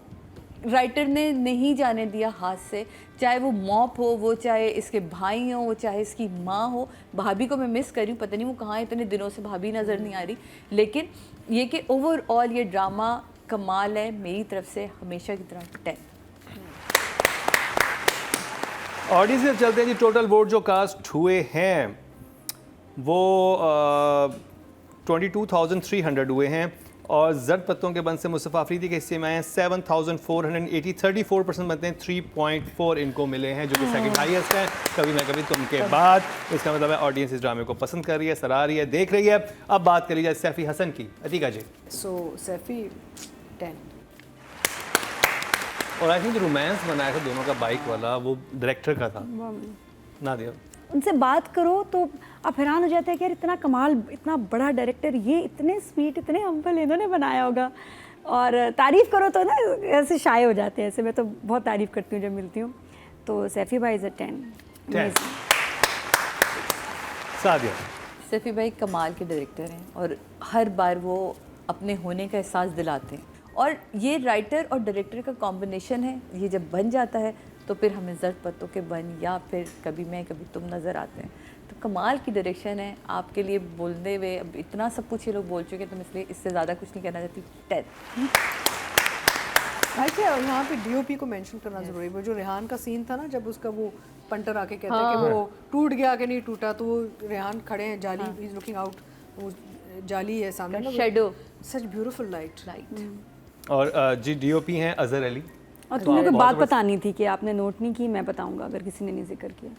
राइटर ने नहीं जाने दिया हाथ से, चाहे वो मॉप हो, वो चाहे इसके भाई हो, वो चाहे इसकी माँ हो। भाभी को मैं मिस कर रही हूँ, पता नहीं वो कहाँ, इतने दिनों से भाभी नज़र नहीं आ रही। लेकिन ये कि ओवरऑल ये ड्रामा कमाल है, मेरी तरफ से हमेशा की तरह 10। ऑडियंस से चलते हैं जी। टोटल वोट जो कास्ट हुए हैं वो 22,300 हुए हैं और जर्द पत्तों के बंद से मुस्तफ़ा अफरीदी के हिस्से में आए हैं 7,480, 34% बनते हैं, 3.4 इनको मिले हैं जो कि सेकंड हाईएस्ट है कभी ना कभी तुम के बाद। इसका मतलब है ऑडियंस इस ड्रामे को पसंद कर रही है, सराह रही है, देख रही है। अब बात करी जाए सैफ़ी हसन की। अतीका जी। सो सैफ़ी 10। और आई थिंक जो रोमांस बनाया था दोनों का बाइक वाला वो डायरेक्टर का था नादिया। उनसे बात करो तो आप हैरान हो जाते हैं कि यार इतना कमाल, इतना बड़ा डायरेक्टर, ये इतने स्वीट, इतने हम्बल इन्होंने बनाया होगा। और तारीफ़ करो तो ना ऐसे शाये हो जाते हैं। ऐसे मैं तो बहुत तारीफ़ करती हूँ जब मिलती हूँ। तो सैफ़ी भाई इज़ अ 10। सादिया। सैफ़ी भाई कमाल के डायरेक्टर हैं और हर बार वो अपने होने का एहसास दिलाते हैं। और ये राइटर और डायरेक्टर का कॉम्बिनेशन है, ये जब बन जाता है तो फिर हमें जर्द पत्तों के बन या फिर कभी मैं कभी तुम नज़र आते हैं। तो कमाल की डायरेक्शन है। आपके लिए बोलने हुए अब इतना सब कुछ ये लोग बोल चुके हैं तो मैं इसलिए इससे ज़्यादा कुछ नहीं कहना चाहती। 10। अच्छा, यहाँ पे डीओपी को मेंशन करना जरूरी है। वो जो रेहान का सीन था ना, जब उसका वो पंटर आके कहता है कि वो टूट गया कि नहीं टूटा, तो वो रेहान खड़े हैं, जाली ही इज लुकिंग आउट, वो जाली है सामने ना, शेडो, सच ब्यूटीफुल लाइट। और जी डीओपी हैं अजहर अली। और तुम्हें कोई बात बतानी थी कि आपने नोट नहीं की, मैं बताऊंगा अगर किसी ने नहीं जिक्र किया।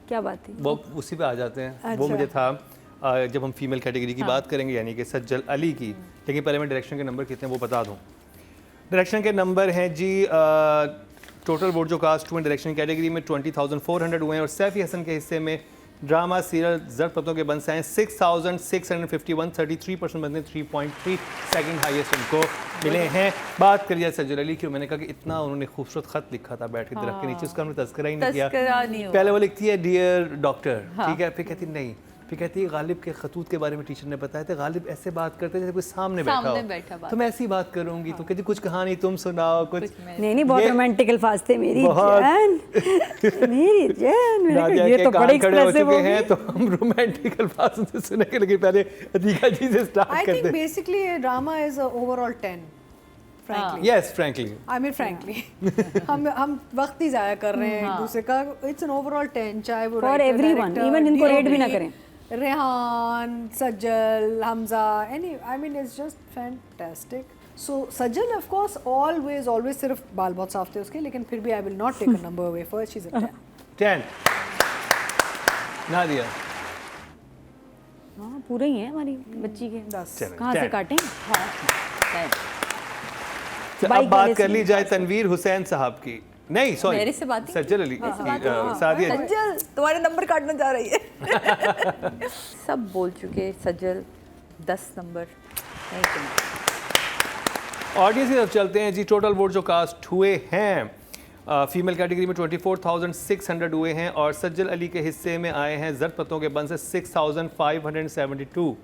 क्या बात थी? वो उसी पे आ जाते हैं। वो मुझे था जब हम फीमेल कैटेगरी की बात करेंगे यानी कि सज्जल अली की, लेकिन पहले मैं डायरेक्शन के नंबर कितने वो बता दूं। डायरेक्शन के नंबर हैं जी टोटल वोट जो कास्ट हुए डायरेक्शन कैटेगरी में 20,400 हुए हैं और सैफ़ी हसन के हिस्से में ड्रामा सीरियल जर्द पत्तों के बंद से हैं 6,651, 33% बनते हैं, 3.3 सेकंड हाईएस्ट उनको मिले हैं। बात करिए सज्जल अली की। मैंने कहा कि इतना उन्होंने खूबसूरत खत लिखा था बैठ के दरख्त के नीचे, उसका हमने तस्करा ही नहीं किया। पहले वो लिखती है डियर डॉक्टर, ठीक है, फिर कहती नहीं, फिर कहती है गालिब के खतूत के बारे में टीचर ने बताया था, गालिब ऐसे बात करते जैसे कोई सामने बैठा हो, तो मैं ऐसी बात करूंगी। तो कहती कुछ कहानी तुम सुनाओ कुछ। नहीं बहुत रोमांटिक अल्फाज थे। मेरी जान, मेरी जान, ये तो बड़े एक्सप्रेसिव हो गए। तो हम रोमांटिक अल्फाज से सुनेंगे, लेकिन पहले अतीका जी से स्टार्ट आई करते थिंक हैं। बेसिकली ये drama is overall 10 frankly. Yes frankly, I mean frankly हम वक्त ही जाया कर रहे हैं एक दूसरे का। इट्स एन ओवरऑल 10, चाहे वो For everyone, even इनको रेट भी ना करें। Rehan, Sajjal, Hamza, any, I mean it's just fantastic. So Sajjal of course always सिर्फ बाल बहुत साफ थे उसके, लेकिन फिर भी I will not take a number away for she is a 10। Nadia. हाँ पूरे ही हैं हमारी बच्ची के। 10। कहाँ से 10। काटें? अब बाइक बात वाले कर ली सीन। जाए तनवीर हुसैन साहब की। नहीं सॉरी, मेरे से बात ही सज्जल अली सादिया। सज्जल तुम्हारे नंबर काटने जा रही है। सब बोल चुके। सज्जल 10 नंबर। Thank you. ऑडियंस की तरफ चलते हैं जी। टोटल वोट जो कास्ट हुए हैं फीमेल कैटेगरी में 24,600 हुए हैं और सज्जल अली के हिस्से में आए हैं जर्द पत्तों के बंद से 6,572,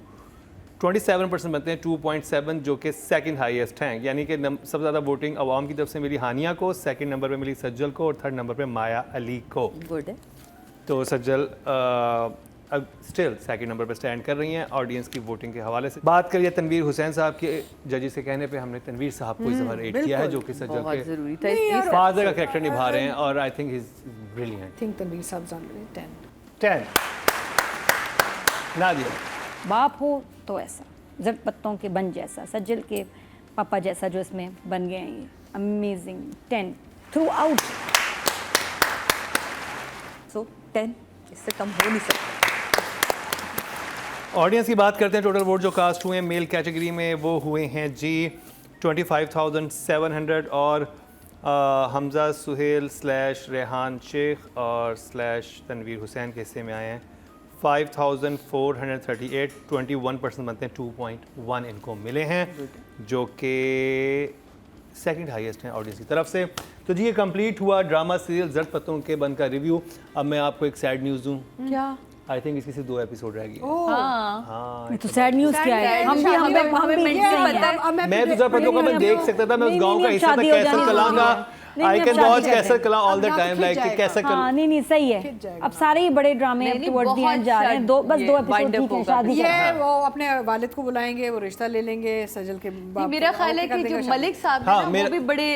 27% बनते हैं, 2.7 जो कि सेकंड हाईएस्ट हैं। यानी कि सबसे ज़्यादा वोटिंग अवाम की तरफ से मिली हानिया को, सेकंड नंबर पे मिली सज्जल को और थर्ड नंबर पे माया अली को। गुड है। तो सज्जल अब स्टिल सेकंड नंबर पे स्टैंड कर रही हैं ऑडियंस की वोटिंग के हवाले से। बात करिए तनवीर हुसैन साहब के। जजेस के कहने पे हमने तनवीर साहब को इस दफ़ा रेट किया है जो कि सज्जल बहुत के ज़रूरी था इसलिए। फादर का कैरेक्टर निभा रहे हैं और I think he is brilliant. Think Tanvir साहब जान 10। 10। नादिया। बाप हो तो ऐसा, जर्द पत्तों के बन जैसा, सज्जल के पापा जैसा जो इसमें बन गए हैं, ये अमेजिंग। 10 through out. सो 10 इससे कम हो नहीं सकता। ऑडियंस की बात करते हैं। टोटल वोट जो कास्ट हुए हैं मेल कैटेगरी में वो हुए हैं जी 25,700 और हमजा सुहेल / रेहान शेख और / तनवीर हुसैन के हिस्से में आए हैं 5,438, 21% बनते हैं, 2.1 इनको मिले हैं, जो कि सेकंड हाईएस्ट हैं ऑडियंस की तरफ से। तो जी ये कंप्लीट हुआ ड्रामा सीरियल जट पत्तों के बन का रिव्यू। अब मैं आपको एक सैड न्यूज़ दूँ। क्या? आई थिंक इसकी सिर्फ 2 एपिसोड रह गए। हाँ हाँ तो सैड न्यूज़ क्या है? हम भी मैं तो जट पत्तों को मैं देख सकता था, मैं उस गांव का हिस्सा था, कैसे चलाऊंगा, आई कैन वॉच कैसे चला ऑल द टाइम, लाइक कैसे हाँ नहीं सही है। अब सारे ही बड़े ड्रामे अब टुवर्ड्स द एंड जा रहे हैं, बस 2 एपिसोड ठीक है, शादी ये वो अपने वालिद को बुलाएंगे, वो रिश्ता ले लेंगे सजल के बाप। मेरा ख्याल है कि जो मलिक साहब हाँ, है ना, वो भी बड़े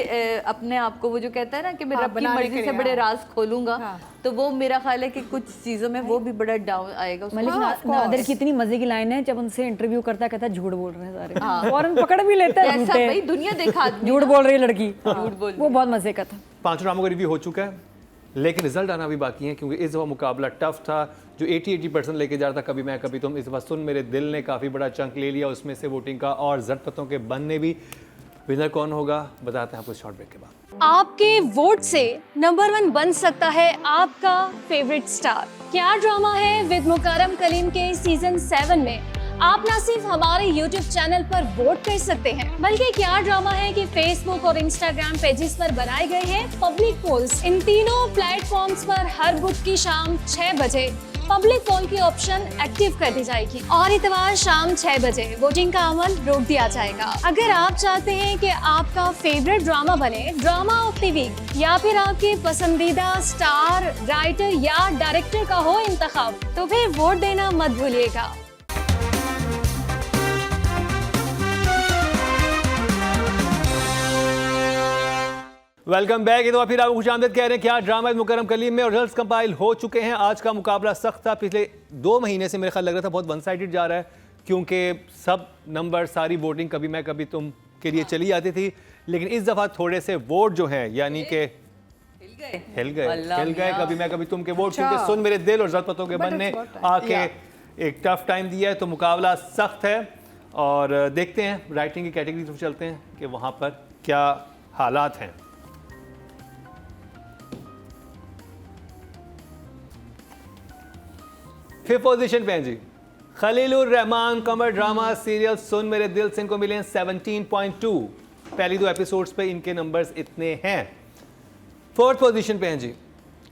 अपने आप को वो जो कहता है ना कि मैं रब की मर्जी से बड़े राज खोलूंगा, तो वो मेरा ख्याल है कि कुछ चीजों में वो भी बड़ा डाउन आएगा। मलिक नादिर की इतनी मजे की लाइन है, जब उनसे इंटरव्यू करता कहता झूठ बोल रहे हैं सारे, फौरन पकड़ भी लेता है, ऐसा भाई दुनिया देखा आदमी झूठ बोल रही है लड़की, झूठ बोल वो बहुत मजे का था। 5 ड्रामों का रिव्यू हो चुका है, लेकिन रिजल्ट आना भी बाकी है, क्योंकि इस दफ़ा मुकाबला टफ था। जो 80% लेके जा रहा था कभी मैं कभी तुम, इस दफ़ा सुन मेरे दिल ने काफ़ी बड़ा चंक ले लिया उसमें से वोटिंग का, और जट पत्तों के बन ने भी। विनर कौन होगा बताते हैं आपको शॉर्ट ब्रेक के बाद। आपके वोट से नंबर 1 बन सकता है आपका फेवरेट स्टार। क्या ड्रामा है विद मुकरम कलीम के सीजन 7 में आप न सिर्फ हमारे YouTube चैनल पर वोट कर सकते हैं, बल्कि क्या ड्रामा है कि Facebook और Instagram पेजेस पर बनाए गए हैं पब्लिक पोल्स। इन तीनों प्लेटफॉर्म्स पर हर बुध की शाम 6 बजे पब्लिक पोल की ऑप्शन एक्टिव कर दी जाएगी और इतवार शाम 6 बजे वोटिंग का अमल रोक दिया जाएगा। अगर आप चाहते हैं कि आपका फेवरेट ड्रामा बने ड्रामा ऑफ द वीक, या फिर आपके पसंदीदा स्टार, राइटर या डायरेक्टर का हो इंतखाब, तो फिर वोट देना मत भूलिएगा। Welcome back. ये तो फिर आपको खुशामदीद कह रहे हैं क्या ड्रामा मुकरम कलीम में, और रिजल्ट्स कंपाइल हो चुके हैं। आज का मुकाबला सख्त था, पिछले 2 महीने से मेरे ख्याल लग रहा था बहुत वन साइडेड जा रहा है, क्योंकि सब नंबर सारी वोटिंग कभी मैं कभी तुम के लिए चली जाती थी, लेकिन इस दफ़ा थोड़े से वोट जो हैं यानी कि हिल गए कभी मैं कभी तुम के वोट, क्योंकि सुन मेरे दिल और जट पत्तों के बन ने आके एक टफ टाइम दिया है। तो मुकाबला सख्त है, और देखते हैं राइटिंग की कैटेगरी तरफ चलते हैं कि वहाँ पर क्या हालात हैं। फिफ्थ पोजीशन पे हैं जी खलीलुर रहमान कमर ड्रामा सीरियल सुन मेरे दिल से, इनको मिले हैं 17.2। पहली 2 एपिसोड्स पे इनके नंबर्स इतने हैं। 4th पोजीशन पे हैं जी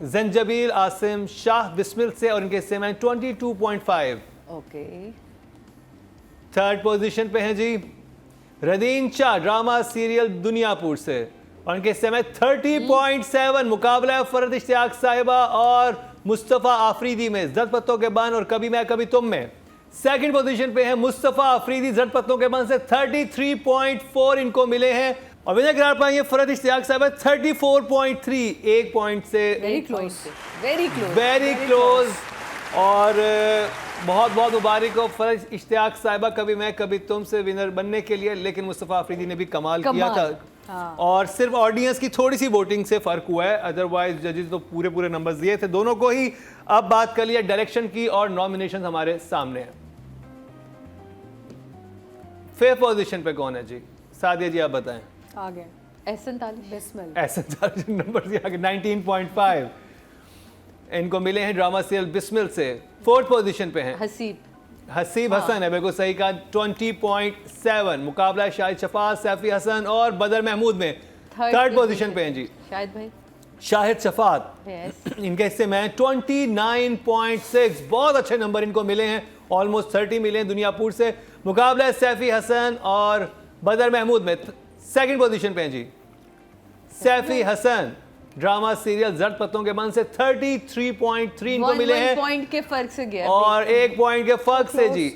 जंजबील आसिम शाह बिस्मिल से, और इनके हिस्से में 22.5। ओके। 3rd पोजीशन पे हैं जी रदीन शाह ड्रामा सीरियल दुनियापुर से, और इनके हिस्से में 30.7। मुकाबला है फरहत इश्तियाक साहिबा और मुस्तफ़ा आफरीदी में जट पत्तों के बन और कभी मैं कभी तुम में। 2nd पोजीशन पे है मुस्तफ़ा आफरीदी जट पत्तों के बन से, 33.4 इनको मिले हैं, और विनर करार पाएंगे फरहत इश्तियाक साहिबा 34.3, 1 पॉइंट से वेरी क्लोज। और बहुत बहुत मुबारक हो फरहत इश्तियाक साहिबा कभी मैं कभी तुम से विनर बनने के लिए, लेकिन मुस्तफ़ा आफरीदी ने भी कमाल किया था। और सिर्फ ऑडियंस की थोड़ी सी वोटिंग से फर्क हुआ है, अदरवाइज जजेस तो पूरे नंबर्स दिए थे दोनों को ही। अब बात कर लिया डायरेक्शन की, और नॉमिनेशन हमारे सामने है। 5th पोजीशन पे कौन है जी? सादिया जी आप बताएं। आगे एहसन तालिब बिस्मिल ऐसे नंबर दिया कि 19.5 इनको मिले हैं ड्रामा सीरियल बिस्मिल से। 4th पोजीशन पे हैं हसीब हसन है, बिल्कुल सही कहा, 20.7। मुकाबला है शाहिद शफात, सैफी हसन और बदर महमूद में। 3rd पोजीशन पे हैं जी शाहिद शफात, इनके हिस्से में 29.6। बहुत अच्छे नंबर इनको मिले हैं, ऑलमोस्ट 30 मिले हैं दुनियापुर से। मुकाबला है सैफी हसन और बदर महमूद में। 2nd पोजीशन पे हैं जी सैफी हसन ड्रामा सीरियल जट पत्तों के बन से, 33.3 इनको मिले हैं, पॉइंट के फर्क से गया, और 1 पॉइंट के फर्क से जी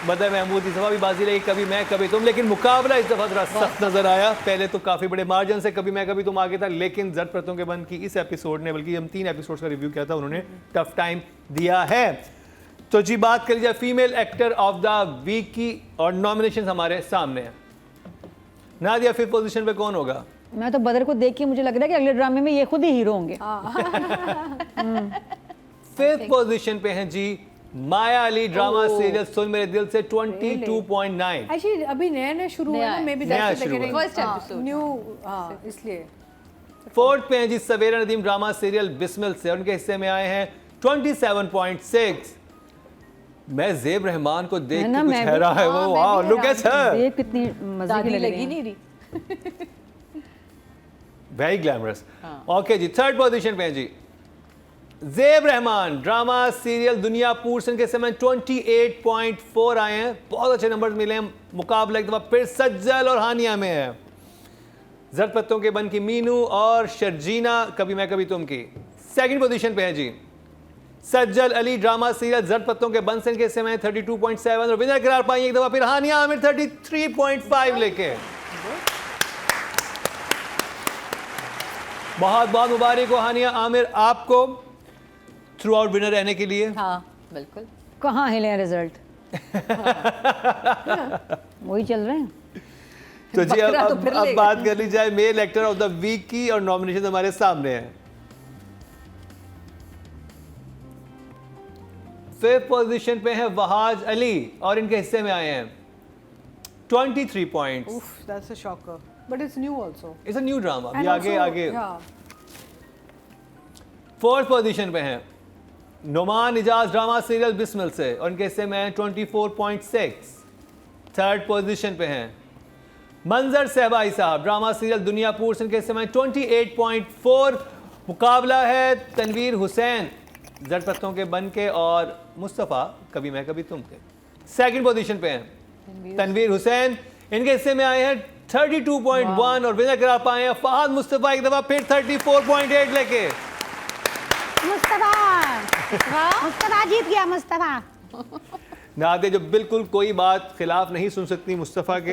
बदर महमूद इस दफा भी बाजी रही, कभी मैं कभी तुम। लेकिन मुकाबला इस दफा थोड़ा सख्त नजर आया, पहले तो काफी बड़े मार्जिन से कभी मैं कभी तुम आगे था, लेकिन जट पत्तों के बन की इस एपिसोड ने, बल्कि हम 3 एपिसोड का रिव्यू किया था, उन्होंने टफ टाइम दिया है। तो जी बात कर लीजिए female actor of the week की, और नॉमिनेशन हमारे सामने है। नादिया 5th पोजीशन पे कौन होगा? मैं तो बदर को देख के मुझे लग रहा है कि अगले ड्रामे में ये खुद ही हीरो होंगे। 5th पोजीशन पे हैं जी माया अली ड्रामा सीरियल सुन मेरे दिल से, 22.9। एक्चुअली अभी नया शुरू हुआ है, may be that's the first episode new, हां इसलिए। 4th पे हैं जी सवेरा नदीम ड्रामा सीरियल बिस्मिल से, उनके हिस्से में आए हैं 27.6। मैं ज़ेब रहमान को देख है के ना, कुछ मैं भी। हैरा है वो, वाह लुक एट हर, ये कितनी मजे की दादी लग लगी रही नहीं है। रही। Very glamorous. ओके जी, थर्ड पोजीशन पे हैं जी ज़ेब रहमान। ड्रामा सीरियल दुनियापुर से इनके समय 28.4 आए हैं, बहुत अच्छे नंबर मिले हैं। मुकाबला एक दफा फिर सज्जल और हानिया में है। जर्द पत्तों के बन की मीनू और शर्जीना कभी मैं कभी तुम की सेकंड पोजीशन पे है जी सज्जल अली। ड्रामा सीरियल जर्द पत्तों के बन से इनके समय 32.7 और विनर करार पाएंगे एक दफा फिर हानिया आमिर 33.5 लेके। बहुत बहुत मुबारक हो हानिया आमिर आपको थ्रू आउट विनर रहने के लिए। हाँ बिल्कुल। कहाँ हिले हैं रिजल्ट? वही चल रहे हैं। तो जी बकरा तो फिर अब लेगा। बात कर ली जाए male actor of the week की और नॉमिनेशन हमारे सामने है। फिफ्थ पोजीशन पे है वहाज अली और इनके हिस्से में आए हैं 23 points. Oof, that's a shocker. But it's new also. It's a new drama. अभी And आगे also, आगे yeah. फोर्थ पोजीशन पे हैं नुमान इजाज ड्रामा सीरियल बिस्मिल से और इनके हिस्से में है 24.6। थर्ड पोजीशन पे हैं मंजर सहबाई साहब ड्रामा सीरियल दुनियापुर से इनके हिस्से में 28.4। मुकाबला है तनवीर हुसैन जट पत्तों के बन के और मुस्तफ़ा कभी मैं कभी तुम के। सेकंड पोजीशन पे हैं तनवीर हुसैन, इनके हिस्से में आए हैं 32.1 और विनर करा पाए हैं फहद मुस्तफ़ा एक दफा फिर 34.8 लेके। मुस्तफा जीत गया मुस्तफा। नादे जो बिल्कुल कोई बात खिलाफ नहीं सुन सकती मुस्तफ़ा के,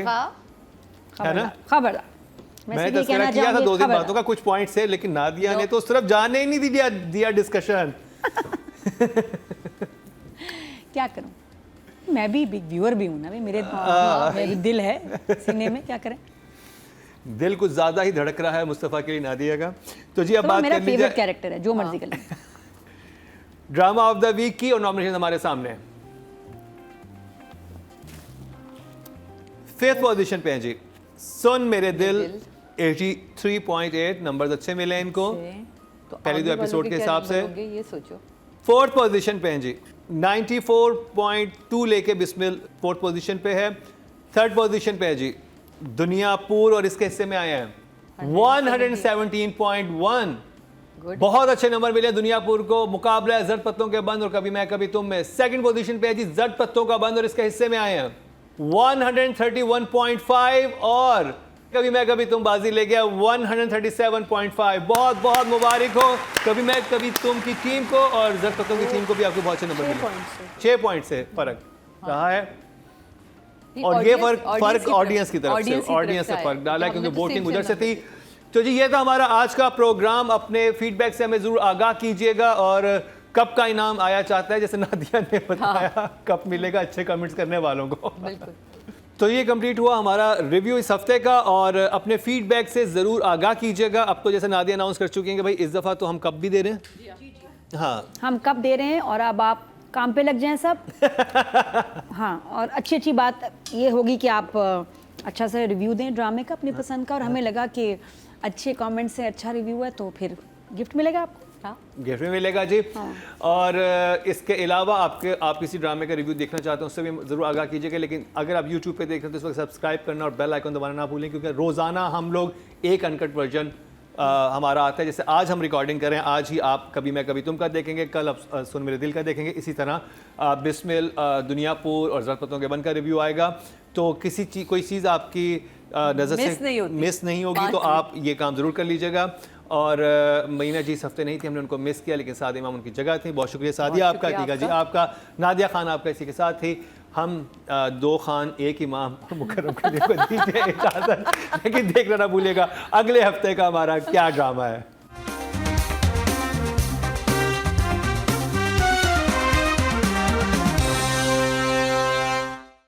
है ना। खबरदार। मैंने तस्करा किया था 2 दिन बातों का, कुछ पॉइंट्स है लेकिन नादिया ने तो सिर्फ जाने ही नहीं दिया डिस्कशन। क्या करूं, मैं भी बिग व्यूअर भी हूं ना भाई, मेरे दिल है सीने में, क्या करें। दिल कुछ ज्यादा ही धड़क रहा है मुस्तफ़ा के लिए नादिया का। तो जी अब तो बात मेरा कर ली फेवरेट जाए कैरेक्टर है, जो मर्जी कर ले। ड्रामा ऑफ द वीक की और नॉमिनेशन हमारे सामने है। फिफ्थ पोजीशन पे है जी सुन मेरे दिल 83.8 नंबर अच्छे मिले इनको तो पहले 2 एपिसोड के हिसाब से। ये सोचो। फोर्थ पोजीशन पे हैं जी 94.2 लेके बिस्मिल फोर्थ पोजीशन पे है। थर्ड पोजीशन पे है जी दुनियापुर और इसके हिस्से में आए हैं 117.1। बहुत अच्छे नंबर मिले दुनियापुर को। मुकाबला है जट पत्तों के बंद और कभी मैं कभी तुम में। सेकंड पोजीशन पे है जी जट पत्तों का बंद और इसके हिस्से में आए हैं 131.5 और कभी मैं कभी तुम बाजी ले गया 137.5। बहुत बहुत मुबारक हो कभी मैं कभी तुम की टीम को और जट पत्तों की टीम को भी आपको बहुत अच्छे नंबर मिले। 6 पॉइंट से फर्क रहा है और ये फर्क ऑडियंस की तरफ से ऑडियंस से फर्क डाला है क्योंकि वोटिंग उधर से थी। तो जी ये था हमारा आज का प्रोग्राम। अपने फीडबैक से हमें जरूर आगाह कीजिएगा और कप का इनाम आया चाहता है जैसे नादिया ने बताया कप मिलेगा अच्छे कमेंट्स करने वालों को। बिल्कुल। तो ये कंप्लीट हुआ हमारा रिव्यू इस हफ्ते का और अपने फीडबैक से ज़रूर आगाह कीजिएगा। अब तो जैसे नादिया अनाउंस कर चुकी हैं कि भाई इस दफ़ा तो हम कप भी दे रहे हैं। हाँ हम कब दे रहे हैं और अब आप काम पे लग जाएं सब। हाँ, और अच्छी अच्छी बात ये होगी कि आप अच्छा सा रिव्यू दें ड्रामे का अपनी पसंद का, और हमें लगा कि अच्छे कमेंट से अच्छा रिव्यू है तो फिर गिफ्ट मिलेगा आपको। हाँ, गिफ्ट में मिलेगा जी। और इसके अलावा आप किसी ड्रामे का रिव्यू देखना चाहते हैं उससे भी ज़रूर आगाह कीजिएगा। लेकिन अगर आप यूट्यूब पे देख रहे हैं तो इस वक्त सब्सक्राइब करना और बेल आइकन दबाना ना भूलें क्योंकि रोज़ाना हम लोग एक अनकट वर्जन हमारा आता है। जैसे आज हम रिकॉर्डिंग कर रहे हैं, आज ही आप कभी मैं कभी तुम का देखेंगे, कल आप सुन मेरे दिल का देखेंगे। इसी तरह बिस्मिल दुनियापुर और जट पत्तों के बन का रिव्यू आएगा। तो कोई चीज़ आपकी नज़र से मिस नहीं होगी तो आप ये काम ज़रूर कर लीजिएगा। और महीना जी इस हफ्ते नहीं थी, हमने उनको मिस किया लेकिन साद इमाम उनकी जगह थी। बहुत शुक्रिया सादिया आपका, टीका जी आपका, नादिया खान आपका इसी के साथ थी। हम 2 खान एक इमाम मुकर्रम को दीजिए इजाज़त, लेकिन देखना ना भूलिएगा अगले हफ्ते का हमारा क्या ड्रामा है।